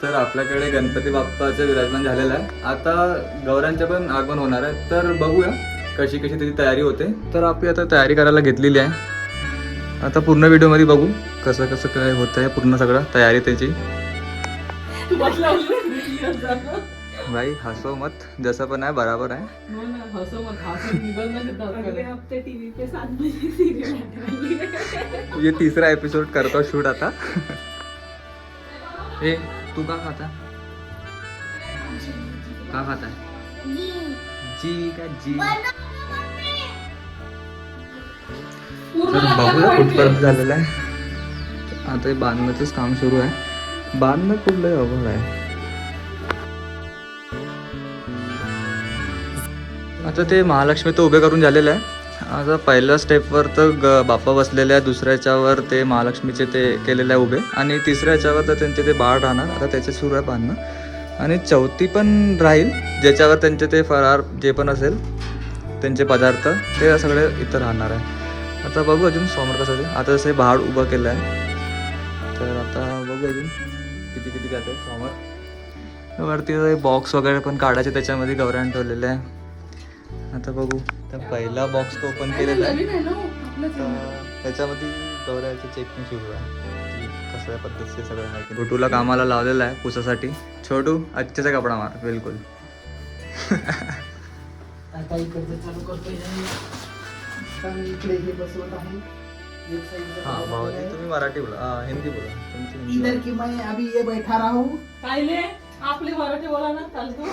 तर आपल्याकडे गणपती बाप्पाचं विराजमान झालेलं आहे. आता गौरांचं पण आगमन होणार आहे, तर बघूया कशी कशी त्याची तयारी होते. तर आपली आता तयारी करायला घेतलेली आहे. आता पूर्ण व्हिडिओमध्ये बघू कसं कसं काय होतं आहे पूर्ण सगळं तयारी त्याची. भाई हसो मत, जसं पण आहे बराबर आहे. ये तिसरा एपिसोड करतो शूट आता. ए तू का खाता जी का जी. तर बघूया कुठपर्यंत झालेलं आहे. आता हे बांधण्याचंच काम सुरू आहे. बांधणं खूप लय अवघड आहे. आता ते महालक्ष्मी तर उभे करून झालेलं आहे. आता पहिल्या स्टेपवर तर बाप्पा बसलेले आहे, दुसऱ्या याच्यावर ते महालक्ष्मीचे ते केलेले आहे उभे, आणि तिसऱ्या याच्यावर तर त्यांचे ते बाळ राहणार. आता त्याचे सुरू आहे बांधणं. आणि चौथी पण राहील ज्याच्यावर त्यांचे ते फरार जे पण असेल त्यांचे पदार्थ ते सगळे इथं राहणार आहे. आता बघू अजून समोर कसं ते. आता जसं भाड उभं केलं आहे, तर आता बघू अजून किती किती काय आहे समोर. वरती बॉक्स वगैरे पण काढायचे त्याच्यामध्ये गौऱ्यान ठेवलेले आहे. आता बघू. तर पहिला बॉक्स तो ओपन केलेला आहे. त्याच्यामध्ये गौऱ्याचं चेकिंग सुरू आहे की कसं पद्धतीचे सगळं आहे. छोटूला कामाला लावलेलं आहे पुसासाठी. छोटू अच्छेचा कपडा मार बिलकुल. आता इकडे चालू करतोय. इकडे हे बसवत आहे. हाँ भावजी तुम्ही मराठी बोला, हिंदी बोला. तुमची हिंदी इधर की मैं अभी ये बैठा रहा हूँ. कायले आपली मराठी बोला ना चालतो.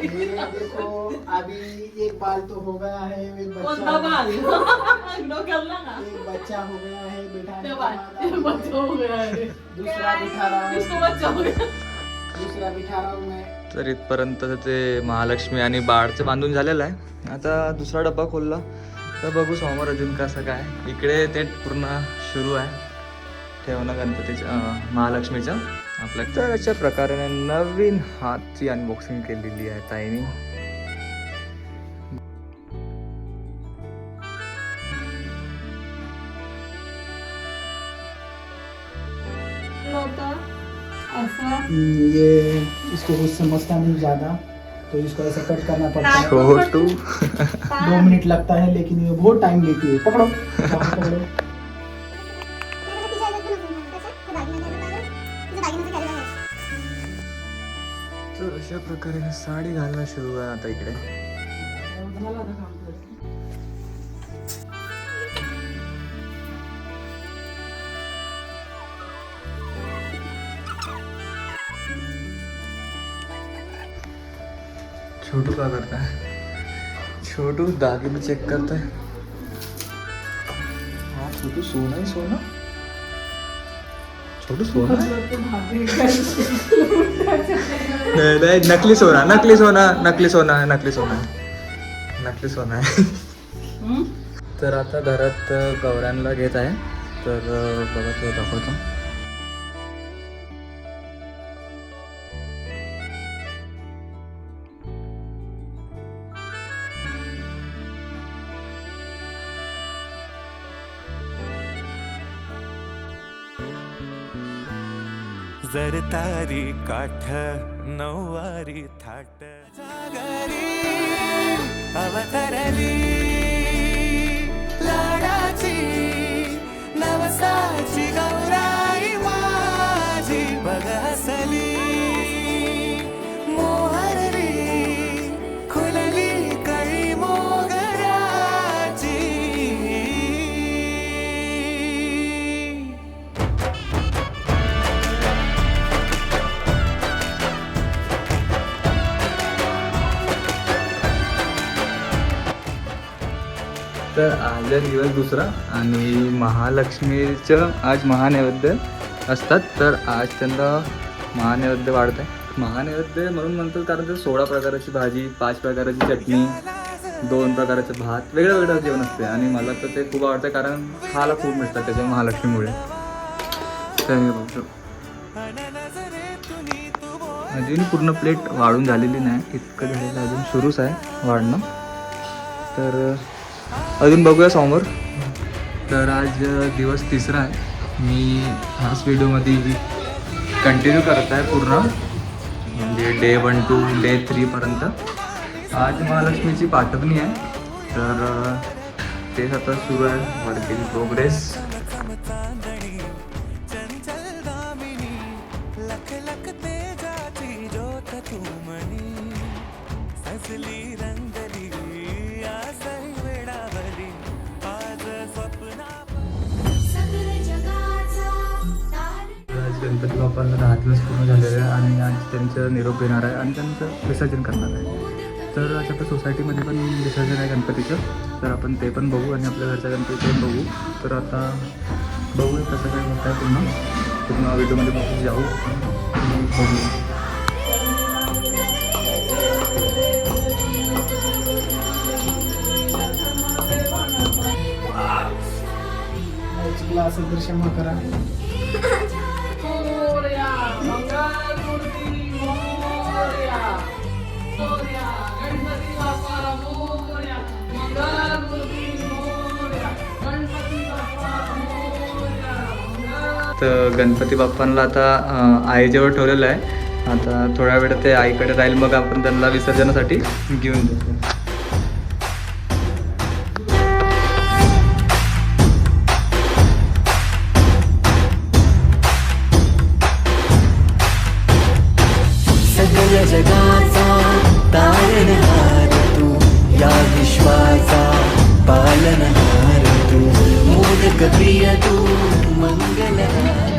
ये देखो अभी एक बाल तो हो गया है, एक कोणता बच्चा बाल डोक्याला ना एक बच्चा हो गया है बैठाने ते का बाल हमारा. बच्चा हो गया है. दूसरा बिठा रहा हूँ. किसको बच्चा हो गया? दूसरा बिठा रहा हूँ मैं. तर इथपर्यंत ते महालक्ष्मी आणि बाळचं बांधून झालेलं आहे. आता दुसरा डब्बा खोलला तर बघू समोर अजून कसं काय. इकडे ते पूर्ण सुरू आहे ठेवणं गणपतीच्या महालक्ष्मीच्या आपल्या. तर अशा प्रकारे नवीन हातची अनबॉक्सिंग केलेली आहे ताईनी. ये इसको कुछ समझता नहीं ज़्यादा, तो इसको ऐसा कट करना पड़ता है. छोटू 2 मिनट लगता है, लेकिन ये बहुत टाइम लेती है. पकड़ो पकड़ो. तर अशा प्रकारे साडी घालणं सुरू आहे आता इकडे. छोटू का करता है? छोटू दागिने चेक करता है. हाँ छोटू सोना ही सोना. छोटू सोना नहीं नकली सोना, नकली सोना, नकली सोना है, नकली सोना है, नकली सोना है. तर आता घरात गौऱ्यांना घेत आहे. तर बघा तो दाखवतो. जरतारी काठ नऊवारी थाट जागरी अवतरली लाडाची नवसाची गौराई माझी बघ हसली मोहरली खुलली कळी मोगराची. तर आज आहे दिवस दुसरा आणि महालक्ष्मीचं आज महानैवेद्य असतात. तर आज त्यांना महानैवेद्य वाढत आहे. महानैवेद्य म्हणून म्हणतात कारण ते 16 प्रकाराची भाजी, 5 प्रकाराची चटणी, 2 प्रकाराचं भात, वेगळं वेगळं जेवण असते. आणि मला तर ते खूप आवडतं कारण खायला खूप मिळतात त्याच्या महालक्ष्मीमुळे. तर मी बघतो अजून पूर्ण प्लेट वाढून झालेली नाही, इतकं झालेलं अजून सुरूच आहे वाढणं. तर अजून बघूया समोर. तर आज दिवस तिसरा आहे. मी ह्याच व्हिडिओमध्ये कंटिन्यू करत आहे पूर्ण, म्हणजे डे 1 to डे 3पर्यंत. आज महालक्ष्मीची पाठवणी आहे, तर तेच आता सुरू आहे, वर्क इन प्रोग्रेस. चंचल दामिनी लख लख तेजाची ज्योत तू मनी सजली रंगली आसई वेडावली आज स्वप्ना आज गणपती बाप्पांना 10 दिवस पूर्ण झालेले आहे आणि आज त्यांचं निरोप घेणार आहे आणि त्यांचं विसर्जन करणार आहे. तर आज आपल्या सोसायटीमध्ये पण विसर्जन आहे गणपतीचं, तर आपण ते पण बघू आणि आपल्या घरच्या गणपती पण बघू. तर आता बघूया कसं काय होत आहे पूर्ण व्हिडिओमध्ये बघू जाऊ आणि बघू. चुकला असेल तर क्षमा करा. मोरया, मंगलमूर्ती मोरया. मोरया, गणपती बाप्पा मोरया. मंगलमूर्ती मोरया. गणपती बाप्पा मोरया. तर गणपती बाप्पांना आता आईजवळ ठेवलेलं आहे. आता थोड्या वेळ ते आईकडे राहील, मग आपण त्यांना विसर्जनासाठी घेऊन जातो. सगळ्या जगाचा तारणहार तू या विश्वाचा पालनहार तू मोदक प्रिय तू मंगलहार